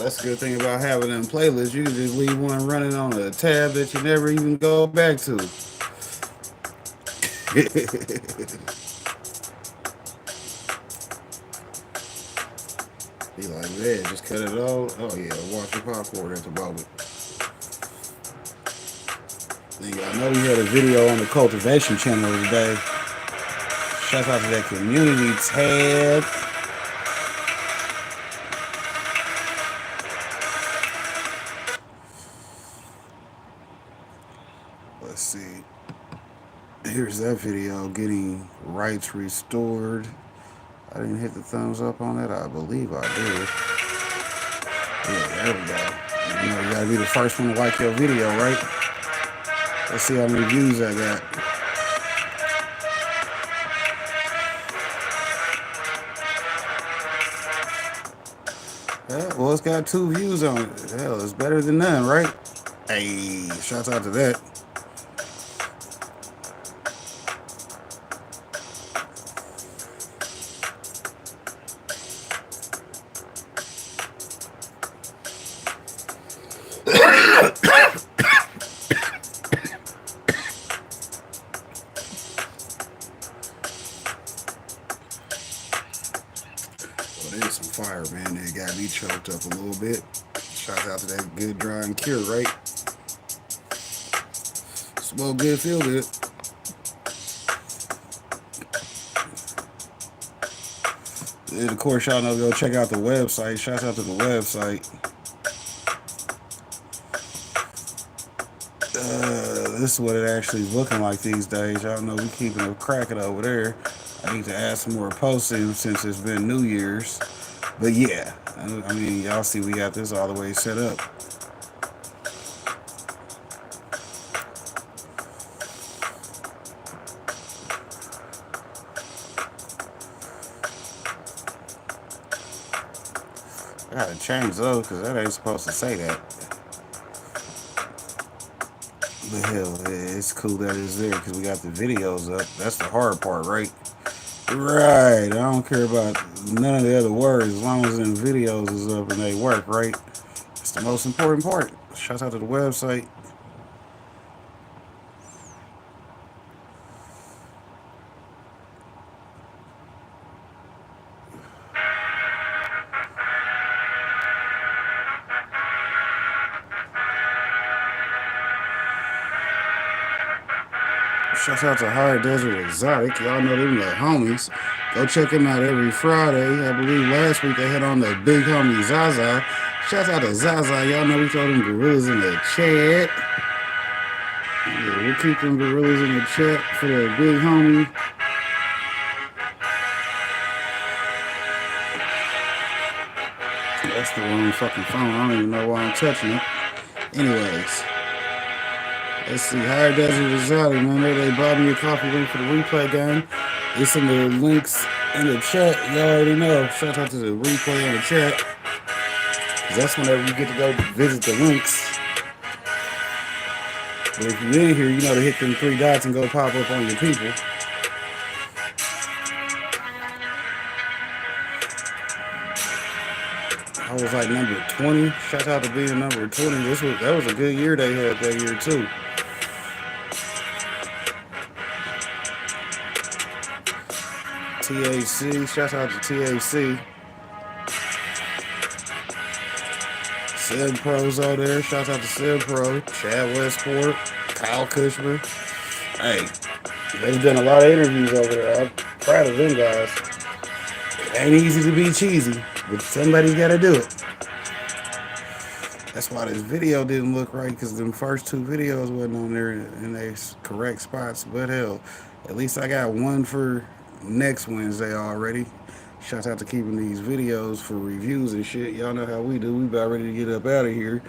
That's a good thing about having them playlists. You can just leave one running on a tab that you never even go back to. Be like, man, just cut it all. Oh yeah, watch your popcorn at the moment. Nigga, I know we had a video on the cultivation channel today. Shout out to that community tab. Let's see. Here's that video, getting rights restored. I didn't hit the thumbs up on it. I believe I did. Yeah, there we go. You know, you gotta be the first one to like your video, right? Let's see how many views I got. Yeah, well, it's got 2 views on it. Hell, it's better than none, right? Hey, shouts out to that. There's some fire, man. It got me choked up a little bit. Shout out to that good dry and cure, right? Smoke good, feel good. And of course, y'all know, go check out the website. Shout out to the website. This is what it actually is looking like these days. Y'all know we keeping it cracking over there. I need to add some more posting since it's been New Year's. But yeah, I mean, y'all see we got this all the way set up. I gotta change those because that ain't supposed to say that. But hell, it's cool that it's there because we got the videos up. That's the hard part, right? Right. I don't care about none of the other words as long as the videos is up and they work, right? It's the most important part. Shout out to the website. Shout out to High Desert Exotic. Y'all know them the homies. Go check them out every Friday. I believe last week they had on the big homie Zaza. Shout out to Zaza. Y'all know we throw them gorillas in the chat. Yeah, we'll keep them gorillas in the chat for the big homie. That's the wrong fucking phone. I don't even know why I'm touching it. Anyways. Let's see, Higher Desert Exotic, man. They bought me a coffee link for the replay game. It's in the links in the chat. You already know. Shout out to the replay in the chat. Because that's whenever you get to go visit the links. But if you're in here, you know to hit them 3 dots and go pop up on your people. I was like number 20. Shout out to being number 20. That was a good year they had that year too. TAC, shout out to TAC. Seb Pro's over there, shout out to Seb Pro, Chad Westport, Kyle Kushner. Hey, they've done a lot of interviews over there. I'm proud of them guys. It ain't easy to be cheesy, but somebody gotta do it. That's why this video didn't look right, because them first 2 videos wasn't on there in their correct spots. But hell, at least I got one for next Wednesday already. Shout out to keeping these videos for reviews and shit. Y'all know how we do. We about ready to get up out of here.